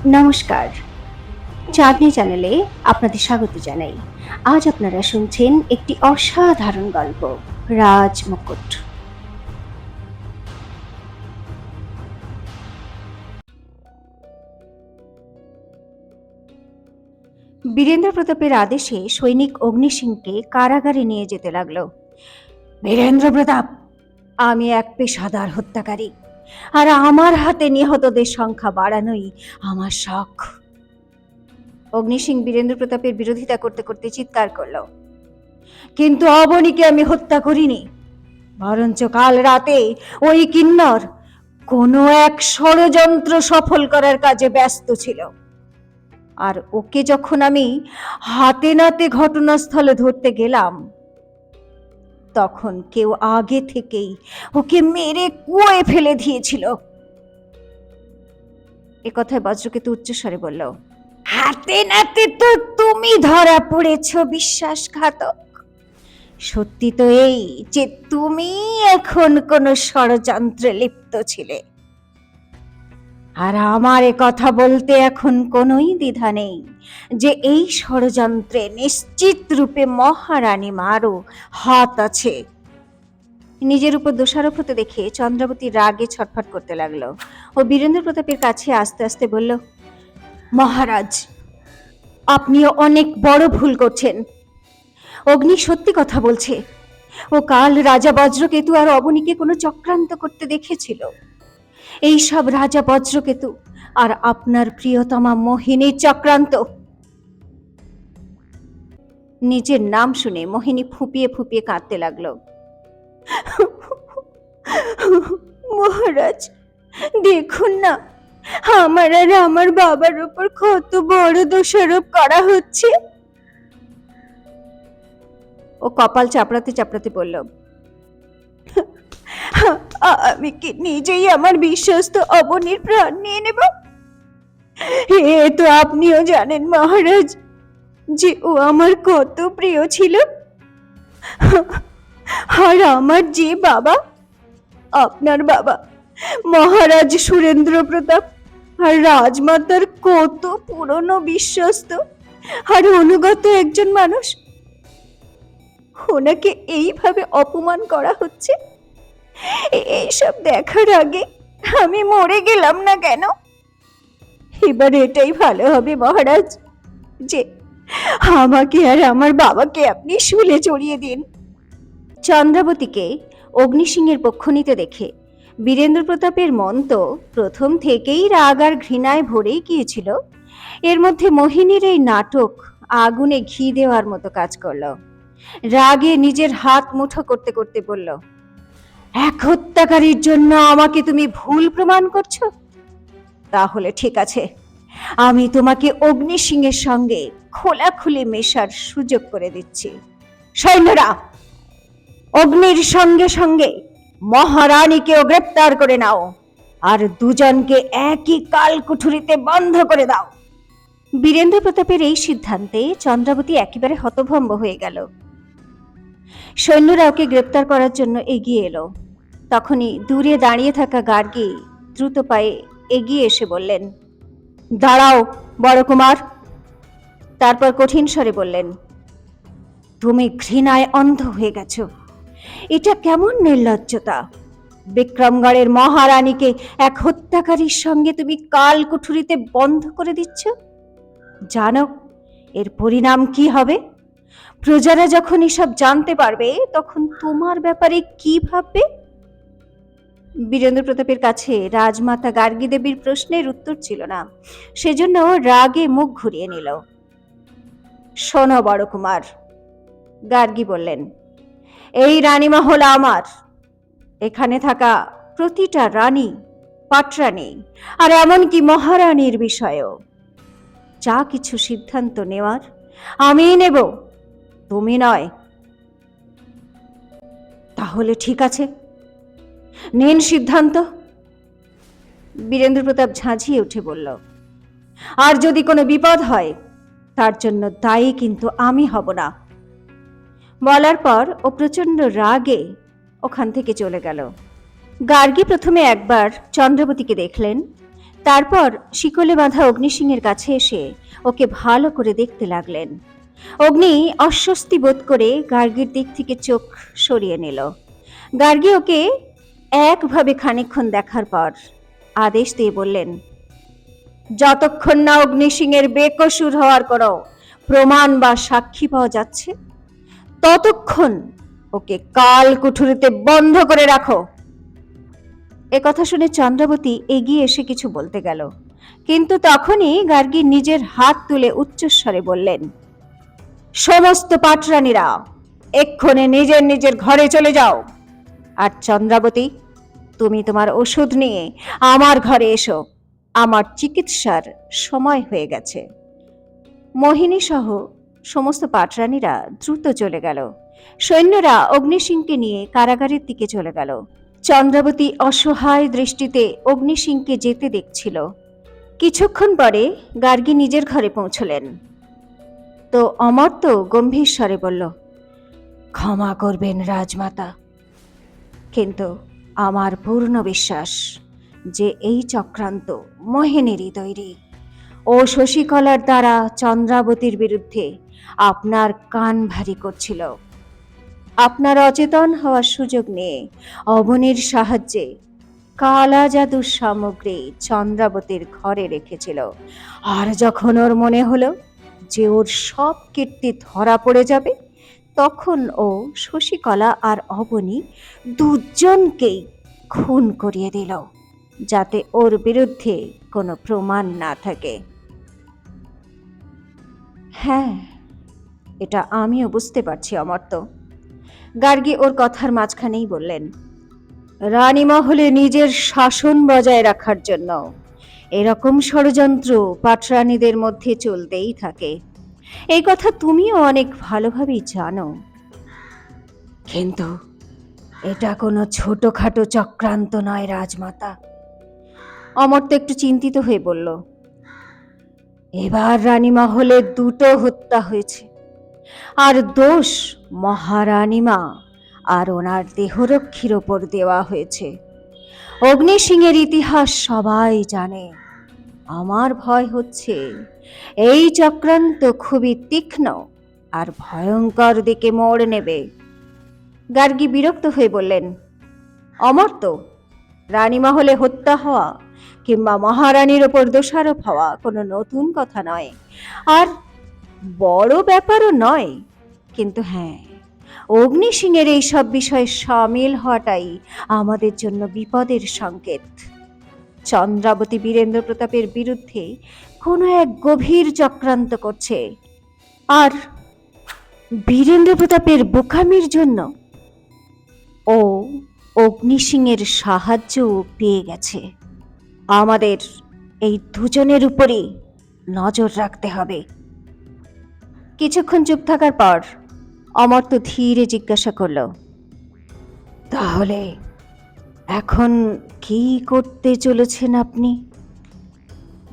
নমস্কার, চাঁদনি চ্যানেলে আপনাদের স্বাগত জানাই। আজ আপনারা শুনছেন একটি অসাধারণ গল্প, রাজ মুকুট। বীরেন্দ্র প্রতাপের আদেশে সৈনিক অগ্নি সিংকে কারাগারে নিয়ে যেতে লাগলো। বীরেন্দ্র প্রতাপ, আমি এক পেশাদার হত্যাকারী, আর আমার হাতে নিহতদের সংখ্যা বাড়ানোই আমার শখ। অগ্নি সিং বীরেন্দ্র প্রতাপের বিরোধিতা করতে করতে চিৎকার করলো, কিন্তু অবনীকে আমি হত্যা করিনি, বরঞ্চ কাল রাতে ওই কিন্নর কোনো এক ষড়যন্ত্র সফল করার কাজে ব্যস্ত ছিল, আর ওকে যখন আমি হাতে নাতে ঘটনাস্থলে ধরতে গেলাম, তখন কেউ আগে থেকেই ওকে মেরে কুয়োয় ফেলে দিয়েছিল। এ কথায় বজ্রকেতু উচ্চস্বরে বলল, হাতে নাতে তো তুমি ধরা পড়েছ বিশ্বাসঘাতক। সত্যি তো এই যে তুমি এখন কোন ষড়যন্ত্রে লিপ্ত ছিলে, আর আমার এ কথা বলতে এখন কোনোই দ্বিধা নেই যে এই ষড়যন্ত্রে নিশ্চিত রূপে মহারানী মারও হাত আছে। নিজের উপর দোষারোপ হতে দেখে চন্দ্রাবতী রাগে ছটফট করতে লাগলো। ও বীরেন্দ্র প্রতাপের কাছে আস্তে আস্তে বলল, মহারাজ, আপনিও অনেক বড় ভুল করছেন। অগ্নি সত্যি কথা বলছে। ও কাল রাজা বজ্রকেতু আর অবনীকে কোনো চক্রান্ত করতে দেখেছিল। এই সব রাজা বজ্রকেতু আর আপনার প্রিয়তমা মোহিনীর চক্রান্ত। নিজের নাম শুনে মোহিনী ফুপিয়ে ফুপিয়ে কাঁদতে লাগলো। মহারাজ, দেখুন না, আমার আর আমার বাবার উপর কত বড় দোষারোপ করা হচ্ছে। ও কপাল চাপড়াতে চাপড়াতে বলল, আমি কি নিজেই আমার বিশ্বস্ত অবনীর প্রাণ নিয়ে নেব? এ তো আপনিও জানেন মহারাজ যে ও আমার কত প্রিয় ছিল। আর আমার যে বাবা, আপনার বাবা মহারাজ সুরেন্দ্র প্রতাপ, আর রাজমাতার কত পুরনো বিশ্বস্ত আর অনুগত একজন মানুষ, ওনাকে এইভাবে অপমান করা হচ্ছে। এইসব দেখার আগে আমি মরে গেলাম না কেন? এবার এটাই ভালো হবে মহারাজ যে আমাকে আর আমার বাবাকে আপনি শুলে চড়িয়ে দিন। চন্দ্রাবতীকে অগ্নিসিংহের পক্ষ নিতে দেখে বীরেন্দ্র প্রতাপের মন তো প্রথম থেকেই রাগ আর ঘৃণায় ভরেই গিয়েছিল। এর মধ্যে মোহিনীর এই নাটক আগুনে ঘি দেওয়ার মতো কাজ করল। রাগে নিজের হাত মুঠো করতে করতে বলল, এক হত্যাকারীর জন্য আমাকে তুমি ভুল প্রমাণ করছো? তাহলে ঠিক আছে, আমি তোমাকে অগ্নিসিংহের সঙ্গে খোলাখুলি মেশার সুযোগ করে দিচ্ছি। সৈন্যরা, অগ্নির সঙ্গে সঙ্গে মহারানীকেও গ্রেপ্তার করে নাও, আর দুজনকে একই কালকুঠুরিতে বন্ধ করে দাও। বীরেন্দ্র প্রতাপের এই সিদ্ধান্তে চন্দ্রাবতী একেবারে হতভম্ব হয়ে গেল। সৈন্যরা ওকে গ্রেপ্তার করার জন্য এগিয়ে এলো। তখনই দূরে দাঁড়িয়ে থাকা গার্গী দ্রুত পায়ে এগিয়ে এসে বললেন, দাঁড়াও বড় কুমার। তারপর কঠিন স্বরে বললেন, তুমি ঘৃণায় অন্ধ হয়ে গেছো। এটা কেমন নির্লজ্জতা! বিক্রমগড়ের মহারানীকে এক হত্যাকারীর সঙ্গে তুমি কালকুঠুরিতে বন্ধ করে দিচ্ছ। জানো এর পরিণাম কি হবে? প্রজারা যখন এসব জানতে পারবে তখন তোমার ব্যাপারে কি ভাববে? বীরেন্দ্র প্রতাপের কাছে রাজমাতা গার্গী দেবীর প্রশ্নের উত্তর ছিল না, সেজন্য রাগে মুখ ঘুরিয়ে নিল। শোনো বড় কুমার, গার্গী বললেন, এই রানীমহল আমার। এখানে থাকা প্রতিটা রানী, পাটরানী আর এমনকি মহারানীর বিষয়েও যা কিছু সিদ্ধান্ত নেওয়ার আমি নেব, তুমি নয়। তাহলে ঠিক আছে, নিন সিদ্ধান্ত। বীরেন্দ্র প্রতাপ ঝাঁঝিয়ে উঠে বলল, আর যদি কোনো বিপদ হয় তার জন্য দায়ী কিন্তু আমি হব না। বলার পর ও প্রচন্ড রাগে ওখান থেকে চলে গেল। গার্গী প্রথমে একবার চন্দ্রাবতীকে দেখলেন, তারপর শিকলে বাঁধা অগ্নিসিংহের কাছে এসে ওকে ভালো করে দেখতে লাগলেন। অগ্নি অস্বস্তি বোধ করে গার্গীর দিক থেকে চোখ সরিয়ে নিল। গার্গী ওকে একভাবে খানিকক্ষণ দেখার পর আদেশ দিয়ে বললেন, যতক্ষণ না অগ্নিসিংহের বেকসুর হওয়ার কোনো প্রমাণ বা সাক্ষী পাওয়া যাচ্ছে ততক্ষণ ওকে কাল কুঠুরিতে বন্ধ করে রাখো। কথা শুনে চন্দ্রাবতী এগিয়ে এসে কিছু বলতে গেল, কিন্তু তখনই গার্গী নিজের হাত তুলে উচ্চস্বরে বললেন, সমস্ত পাটরানীরা এক্ষণে নিজের নিজের ঘরে চলে যাও। আর চন্দ্রাবতী, তুমি তোমার ওষুধ নিয়ে আমার ঘরে এসো, আমার চিকিৎসার সময় হয়ে গেছে। মোহিনী সহ সমস্ত পাটরানীরা দ্রুত চলে গেল। সৈন্যরা অগ্নিসিংহকে নিয়ে কারাগারের দিকে চলে গেল। চন্দ্রাবতী অসহায় দৃষ্টিতে অগ্নিসিংহকে যেতে দেখছিল। কিছুক্ষণ পরে গার্গী নিজের ঘরে পৌঁছলেন। তো অমর্ত্য গম্ভীর স্বরে বলল, ক্ষমা করবেন রাজমাতা, কিন্তু আমার পূর্ণ বিশ্বাস যে এই চক্রান্ত মোহিনীরই তৈরি। ও শশীকলার দ্বারা চন্দ্রাবতীর বিরুদ্ধে আপনার কান ভারী করছিল। আপনার অচেতন হওয়ার সুযোগ নিয়ে অবনীর সাহায্যে কালা জাদুর সামগ্রী চন্দ্রাবতীর ঘরে রেখেছিল। আর যখন ওর মনে হলো যে ওর সব কীর্তি ধরা পড়ে যাবে, তখন ও শশীকলা আর অবনী দুজনকেই খুন করিয়ে দিল, যাতে ওর বিরুদ্ধে কোনো প্রমাণ না থাকে। হ্যাঁ, এটা আমিও বুঝতে পারছি অমর্ত্য। গার্গী ওর কথার মাঝখানেই বললেন, রানীমহলে নিজের শাসন বজায় রাখার জন্য এরকম ষড়যন্ত্র পাটরানীদের মধ্যে চলতেই থাকে। এই কথা তুমিও অনেক ভালোভাবেই জানো, কিন্তু এটা কোনো ছোটখাটো চক্রান্ত নয় রাজমাতা। অমর্ত্য একটু চিন্তিত হয়ে বলল, এবার রানীমহলে দুটো হত্যা হয়েছে, আর দোষ মহারানীমা আর ওনার দেহরক্ষীর ওপর দেওয়া হয়েছে। অগ্নিসিংহের ইতিহাস সবাই জানে। আমার ভয় হচ্ছে এই চক্রান্ত খুবই তীক্ষ্ণ আর ভয়ঙ্কর দিকে মোড় নেবে। গার্গী বিরক্ত হয়ে বললেন, অমর্ত্য, রানীমহলে হত্যা হওয়া কিংবা মহারানীর ওপর দোষারোপ হওয়া কোনো নতুন কথা নয়, আর বড় ব্যাপারও নয়। কিন্তু হ্যাঁ, অগ্নিসিংহের এই সব বিষয়ে সামিল হওয়াটাই আমাদের জন্য বিপদের সংকেত। চন্দ্রাবতী বীরেন্দ্র প্রতাপের বিরুদ্ধে কোনো এক গভীর চক্রান্ত করছে, আর বীরেন্দ্র প্রতাপের বোকামির জন্য ও অগ্নিসিংহের সাহায্য পেয়ে গেছে। আমাদের এই দুজনের উপরই নজর রাখতে হবে। কিছুক্ষণ চুপ থাকার পর অমর্ত্য ধীরে জিজ্ঞাসা করল, তাহলে এখন কি করতে চলেছেন আপনি?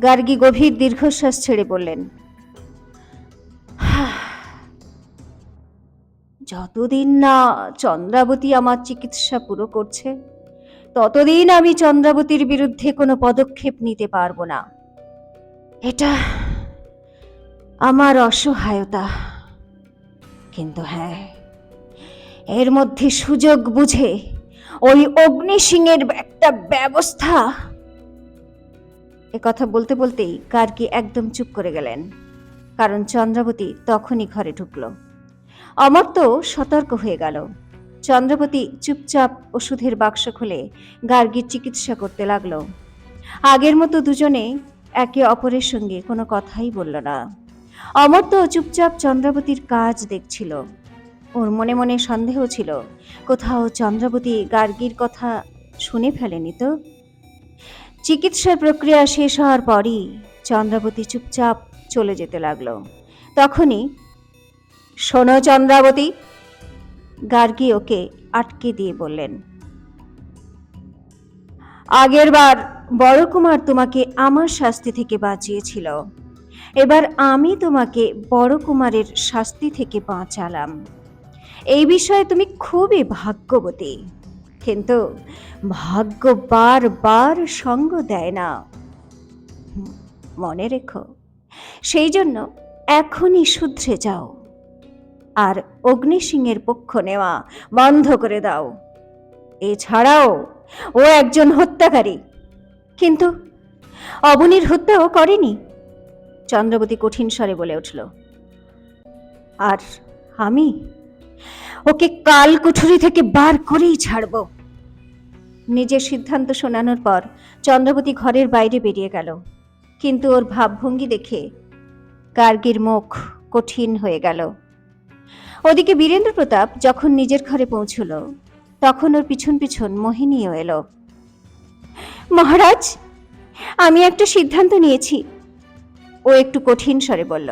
গার্গী গভীর দীর্ঘশ্বাস ছেড়ে বললেন, যতদিন না চন্দ্রাবতী আমার চিকিৎসা পুরো করছে ততদিন আমি চন্দ্রাবতীর বিরুদ্ধে কোনো পদক্ষেপ নিতে পারবো না। এটা আমার অসহায়তা, কিন্তু হ্যাঁ, এর মধ্যে সুযোগ বুঝে ওই অগ্নিসিংহের একটা ব্যবস্থা। কথা বলতে বলতেই গার্গী একদম চুপ করে গেলেন, কারণ চন্দ্রাবতী তখনই ঘরে ঢুকল। অমর্ত্য সতর্ক হয়ে গেল। চন্দ্রাবতী চুপচাপ ওষুধের বাক্স খুলে গার্গীর চিকিৎসা করতে লাগলো। আগের মতো দুজনে একে অপরের সঙ্গে কোনো কথাই বলল না। অমর্ত্য চুপচাপ চন্দ্রাবতীর কাজ দেখছিল। ওর মনে মনে সন্দেহ ছিল, কোথাও চন্দ্রাবতী গার্গীর কথা শুনে ফেলেনি তো। চিকিৎসার প্রক্রিয়া শেষ হওয়ার পরই চন্দ্রাবতী চুপচাপ চলে যেতে লাগলো। তখনই, শোনো চন্দ্রাবতী, গার্গী ওকে আটকে দিয়ে বললেন, আগের বার বড় কুমার তোমাকে আমার শাস্তি থেকে বাঁচিয়েছিল, এবার আমি তোমাকে বড় কুমারের শাস্তি থেকে বাঁচালাম। এই বিষয়ে তুমি খুবই ভাগ্যবতী, কিন্তু ভাগ্য বারবার সঙ্গ দেয় না। মনে রেখো, সেই জন্য এখনই শুধরে যাও আর অগ্নিসিংহের পক্ষ নেওয়া বন্ধ করে দাও। এছাড়াও ও একজন হত্যাকারী, কিন্তু অবনীর হত্যাও করেনি, চন্দ্রাবতী কঠিন স্বরে বলে উঠল। আর আমি ওকে কাল কুঠুরি থেকে বার করেই ছাড়ব। নিজের সিদ্ধান্ত শোনানোর পর চন্দ্রাবতী ঘরের বাইরে বেরিয়ে গেল, কিন্তু ওর ভাবভঙ্গি দেখে গার্গীর মুখ কঠিন হয়ে গেল। ওদিকে বীরেন্দ্র প্রতাপ যখন নিজের ঘরে পৌঁছল, তখন ওর পিছন পিছন মোহিনীও এলো। মহারাজ, আমি একটা সিদ্ধান্ত নিয়েছি, ও একটু কঠিন স্বরে বলল।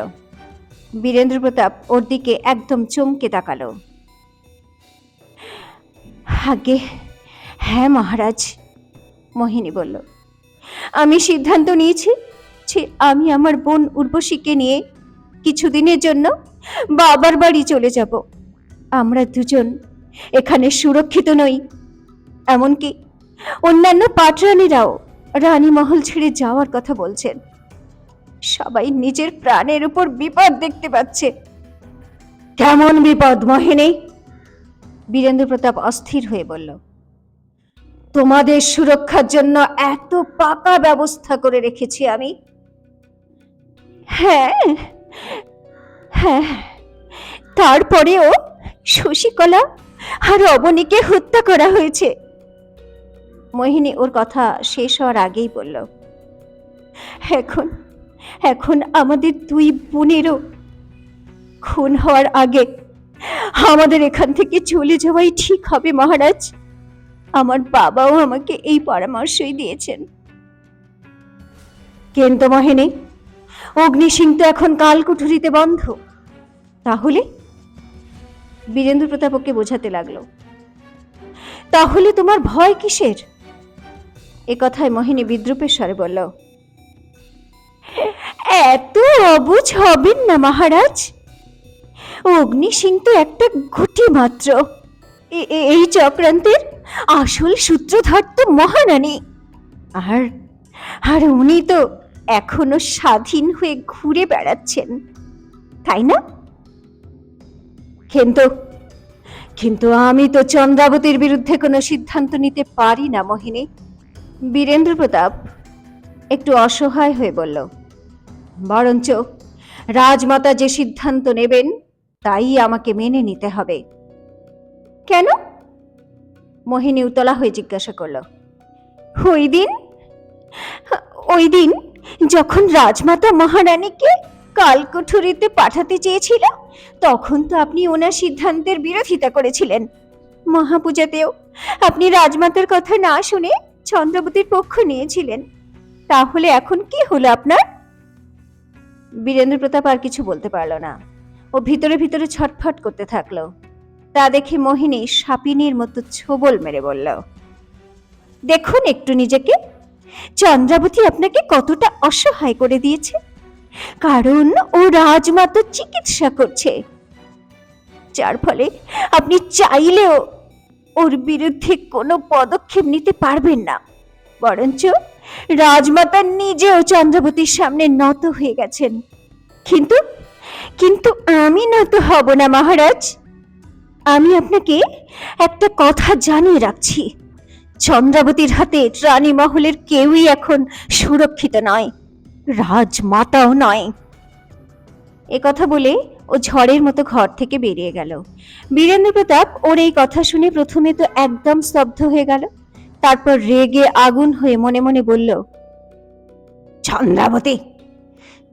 বীরেন্দ্র প্রতাপ ওর দিকে একদম চমকে তাকালো। আগে হ্যাঁ মহারাজ, মোহিনী বলল। আমি সিদ্ধান্ত নিয়েছি যে আমি আমার বোন উর্বশীকে নিয়ে কিছুদিনের জন্য বাবার বাড়ি চলে যাব। আমরা দুজন এখানে সুরক্ষিত নই, এমনকি অন্যান্য পাটরানীরাও রানীমহল ছেড়ে যাওয়ার কথা বলছেন। সবাই নিজের প্রাণের উপর বিপদ দেখতে পাচ্ছে। কেমন বিপদ মোহিনী? বীরেন্দ্র প্রতাপ অস্থির হয়ে বলল। তোমাদের সুরক্ষার জন্য এত পাকা ব্যবস্থা করে রেখেছি আমি। হ্যাঁ হ্যাঁ, তারপরেও শশীকলা আর অবনীকে হত্যা করা হয়েছে। মোহিনী ওর কথা শেষ হওয়ার আগেই বলল। এখন এখন আমাদের দুই বোনেরও খুন হওয়ার আগে আমাদের এখান থেকে চলে যাওয়াই ঠিক হবে মহারাজ। আমার বাবাও আমাকে এই পরামর্শই দিয়েছেন। কিন্তু মোহিনী, অগ্নিসিং তো এখন কালকুঠুরিতে বন্ধ। তাহলে? বীরেন্দ্র প্রতাপ ওকে বোঝাতে লাগলো। তাহলে তোমার ভয় কিসের? এ কথায় মোহিনী বিদ্রুপের স্বরে বলল। এত অবুঝ হবেন না মহারাজ। অগ্নিসিং তো একটা গুটি মাত্র। এই চক্রান্তের আসল সূত্রধার তো মহারানী। আর উনি তো এখনো স্বাধীন হয়ে ঘুরে বেড়াচ্ছেন, তাই না? কিন্তু আমি তো চন্দ্রাবতীর বিরুদ্ধে কোনো সিদ্ধান্ত নিতে পারি না মোহিনী। বীরেন্দ্র প্রতাপ একটু অসহায় হয়ে বলল। বরঞ্চ রাজমাতা যে সিদ্ধান্ত নেবেন তাই আমাকে মেনে নিতে হবে। কেন? মোহিনী উতলা হয়ে জিজ্ঞাসা করল। ওই দিন যখন রাজমাতা মহারানীকে কালকুঠুরিতে পাঠাতে চেয়েছিল, তখন তো আপনি ওনার সিদ্ধান্তের বিরোধিতা করেছিলেন। মহাপূজাতেও আপনি রাজমাতার কথা না শুনে চন্দ্রাবতীর পক্ষ নিয়েছিলেন। তাহলে এখন কি হলো আপনার? বীরেন্দ্র প্রতাপ আর কিছু বলতে পারল না। ও ভিতরে ভিতরে ছটফট করতে থাকলো। তা দেখে মোহিনী সাপিনীর মতো ছোবল মেরে বলল। দেখুন একটু নিজেকে, চন্দ্রাবতী আপনাকে কতটা অসহায় করে দিয়েছে, কারণ ও রাজমাতার চিকিৎসা করছে, যার ফলে আপনি চাইলেও ওর বিরুদ্ধে কোনো পদক্ষেপ নিতে পারবেন না। বরঞ্চ রাজমাতা নিজেও চন্দ্রাবতীর সামনে নত হয়ে গেছেন। কিন্তু আমি নত হব না মহারাজ। আমি আপনাকে একটা কথা জানিয়ে রাখছি, চন্দ্রাবতীর হাতে রানীমহলের কেউই এখন সুরক্ষিত নয়, রাজমাতাও নয়। এ কথা বলে ও ঝড়ের মতো ঘর থেকে বেরিয়ে গেল। বীরেন্দ্র প্রতাপ ওর এই কথা শুনে প্রথমে তো একদম স্তব্ধ হয়ে গেল, তারপর রেগে আগুন হয়ে মনে মনে বলল, চন্দ্রাবতী,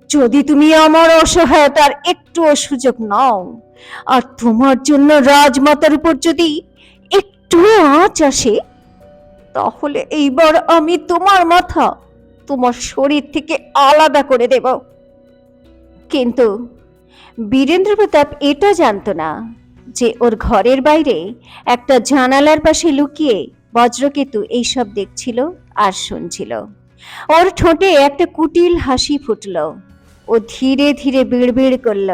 যদি তুমি আমার অসহায়তার একটুও সুযোগ নাও, আর তোমার জন্য রাজমাতার উপর যদি একটুও আঁচ আসে, তাহলে এইবার আমি তোমার মাথা তোমার শরীর থেকে আলাদা করে দেব। কিন্তু বীরেন্দ্র প্রতাপ এটা জানতো না যে ওর ঘরের বাইরে একটা জানালার পাশে লুকিয়ে বজ্রকেতু এইসব দেখছিল আর শুনছিল। ওর ঠোঁটে একটা কুটিল হাসি ফুটল। ও ধীরে ধীরে বিড়বিড় করল,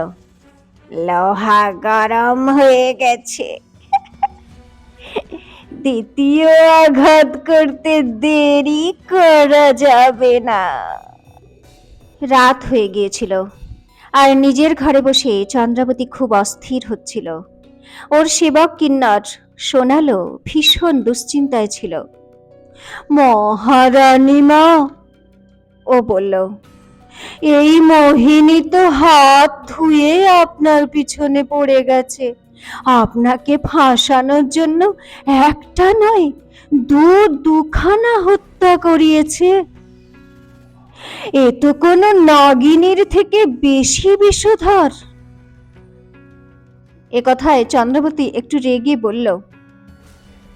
লোহা গরম হয়ে গেছে, দ্বিতীয় আঘাত করতে দেরি করা যাবে না। রাত হয়ে গিয়েছিল, আর নিজের ঘরে বসে চন্দ্রাবতী খুব অস্থির হচ্ছিল। ওর সেবক কিন্নর সোনালও ভীষণ দুশ্চিন্তায় ছিল। মহারানী মা, ও বলল, এই মোহিনী তো হাত ধুয়ে আপনার পিছনে পড়ে গেছে। আপনাকে ফাঁসানোর জন্য একটা নয়, দুখানা হত্যা করিয়েছে। এ তো কোনো নাগিনীর থেকে বেশি বিষধর। এ কথায় চন্দ্রাবতী একটু রেগে বলল,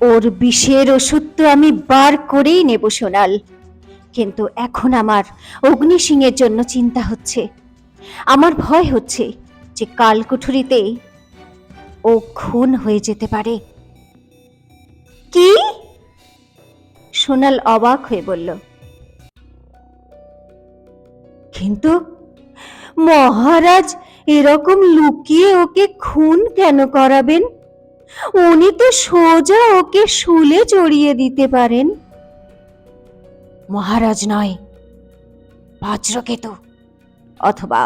ওর বিষের ওষুধ তো আমি বার করেই নেব সোনাল, কিন্তু এখন আমার অগ্নি সিংহের জন্য চিন্তা হচ্ছে। আমার ভয় হচ্ছে যে কালকুঠুরিতে ও খুন হয়ে যেতে পারে। কি? সোনাল অবাক হয়ে বলল, কিন্তু মহারাজ এরকম লুকিয়ে ওকে খুন কেন করাবেন? উনি তো সোজা ওকে শুলে চড়িয়ে দিতে পারেন। মহারাজ নয়, বজ্রকেতু অথবা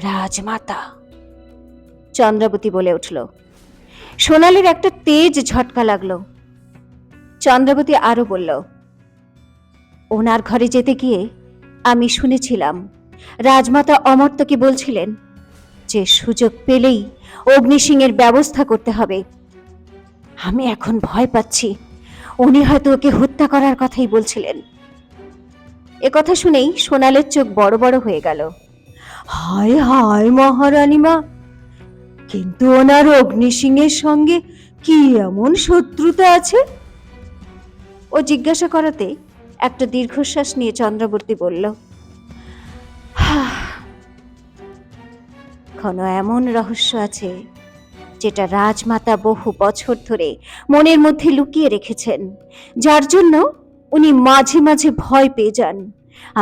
রাজমাতা, চন্দ্রাবতী বলে উঠল। সোনালের একটা তেজ ঝটকা লাগলো। চন্দ্রাবতী আরো বলল, ওনার ঘরে যেতে গিয়ে আমি শুনেছিলাম রাজমাতা অমর্ত্যকে বলছিলেন যে সুযোগ পেলেই অগ্নিসিংহের ব্যবস্থা করতে হবে। আমি এখন ভয় পাচ্ছি উনি হয়তো ওকে হত্যা করার কথাই বলছিলেন। এ কথা শুনেই সোনালের চোখ বড় বড় হয়ে গেল। হায় হায় মহারানী মা, কিন্তু ওনার অগ্নিসিংহের সঙ্গে কি এমন শত্রুতা আছে? ও জিজ্ঞাসা করাতে একটা দীর্ঘশ্বাস নিয়ে চন্দ্রাবতী বলল, কোনো এমন রহস্য আছে যেটা রাজমাতা বহু বছর ধরে মনের মধ্যে লুকিয়ে রেখেছেন, যার জন্য উনি মাঝে মাঝে ভয় পেয়ে যান।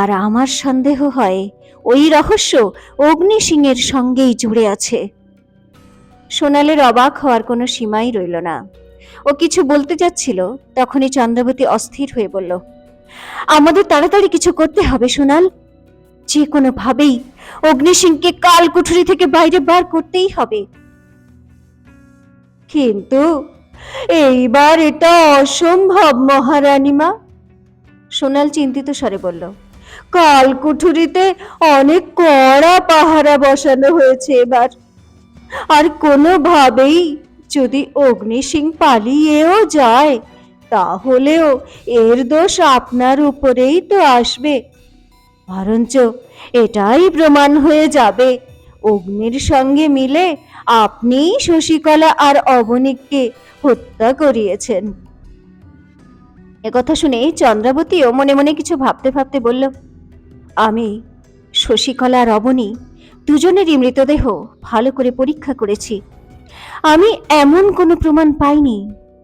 আর আমার সন্দেহ হয় ওই রহস্য অগ্নিসিংহের সঙ্গেই জুড়ে আছে। সোনালের অবাক হওয়ার কোনো সীমাই রইল না। ও কিছু বলতে যাচ্ছিল, তখনই চন্দ্রাবতী অস্থির হয়ে বলল, আমাদের তাড়াতাড়ি কিছু করতে হবে সোনাল। যে কোনো ভাবেই অগ্নিসিংহকে কালকুঠুরি থেকে বাইরে বার করতেই হবে। কিন্তু এইবার এটা অসম্ভব মহারানী মা, সোনাল চিন্তিত স্বরে বলল। কালকুঠুরিতে অনেক কড়া পাহারা বসানো হয়েছে এবার, আর কোনোভাবেই যদি অগ্নিসিংহ পালিয়েও যায় তাহলেও এর দোষ আপনার উপরেই তো আসবে। বরঞ্চ এটাই প্রমাণ হয়ে যাবে অগ্নির সঙ্গে মিলে আপনি শশীকলা আর অবনীককে হত্যা করিয়েছেন। একথা শুনে চন্দ্রাবতীও মনে মনে কিছু ভাবতে ভাবতে বলল, আমি শশীকলা আর অবনী দুজনেরই মৃতদেহ ভালো করে পরীক্ষা করেছি। আমি এমন কোনো প্রমাণ পাইনি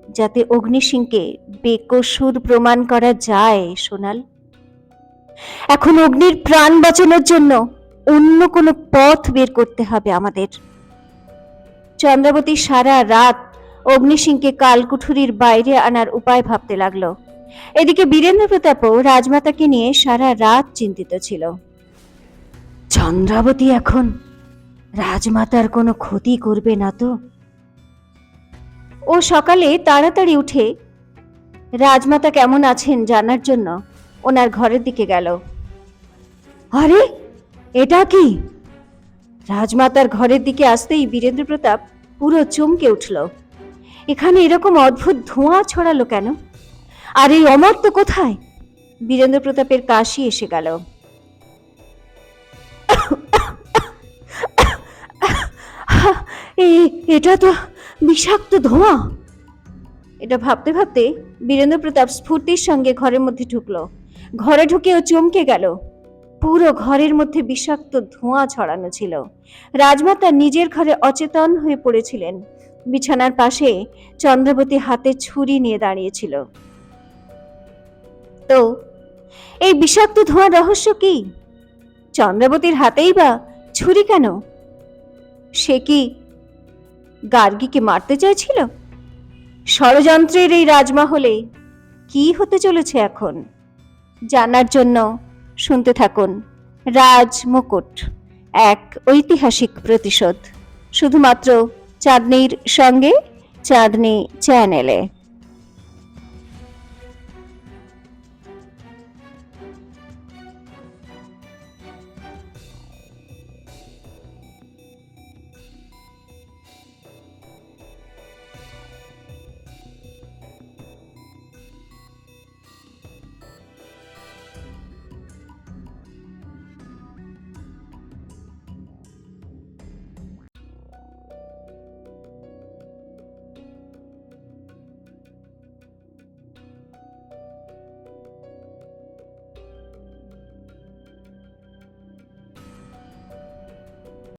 যাতে অগ্নিসিংহকে বেকসুর প্রমাণ করা যায় সোনাল। এখন অগ্নির প্রাণ বাঁচানোর জন্য অন্য কোনো পথ বের করতে হবে আমাদের। চন্দ্রাবতী সারা রাত অগ্নিসিংহকে কালকুঠুরির বাইরে আনার উপায় ভাবতে লাগলো। এদিকে বীরেন্দ্র প্রতাপও রাজমাতাকে নিয়ে সারা রাত চিন্তিত ছিল। চন্দ্রাবতী এখন রাজমাতার কোনো ক্ষতি করবে না তো? ও সকালে তাড়াতাড়ি উঠে রাজমাতা কেমন আছেন জানার জন্য ওনার ঘরের দিকে গেল। আরে এটা কি? রাজমাতার ঘরের দিকে আসতেই বীরেন্দ্র প্রতাপ পুরো চমকে উঠল। এখানে এরকম অদ্ভুত ধোঁয়া ছড়ালো কেন? আর এই অমর্ত্য কোথায়? বীরেন্দ্র প্রতাপের কাশি এসে গেল। এটা তো বিষাক্ত ধোঁয়া। এটা ভাবতে ভাবতে বীরেন্দ্র প্রতাপ স্ফূর্তির সঙ্গে ঘরের মধ্যে ঢুকলো। ঘরে ঢুকেও চমকে গেল। পুরো ঘরের মধ্যে বিষাক্ত ধোঁয়া ছড়ানো ছিল। রাজমাতা নিজের ঘরে অচেতন হয়ে পড়েছিলেন। বিছানার পাশে চন্দ্রাবতী হাতে ছুরি নিয়ে দাঁড়িয়েছিল। তো এই বিষাক্ত ধোঁয়ার রহস্য কি? চন্দ্রাবতীর হাতেই বা ছুরি কেন? সে কি গার্গীকে মারতে চাইছিল? ষড়যন্ত্রের এই রাজমহলে কি হতে চলেছে এখন? জানার জন্য শুনতে থাকুন রাজ মুকুট, এক ঐতিহাসিক প্রতিশোধ, শুধুমাত্র চাঁদনীর সঙ্গে, চাঁদনী চ্যানেলে।